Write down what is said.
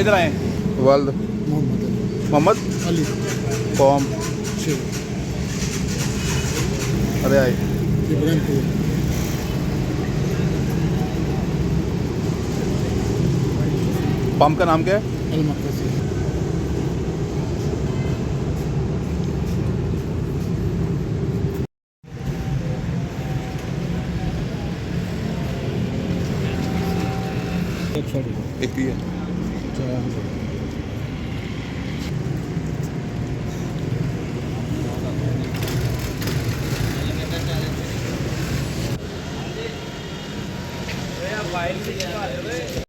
इधर आए वल्द मोहम्मद अली कौम शेख अरे आए इब्राहिम पंप का नाम क्या है? अलमकसी एक ही है। फाइल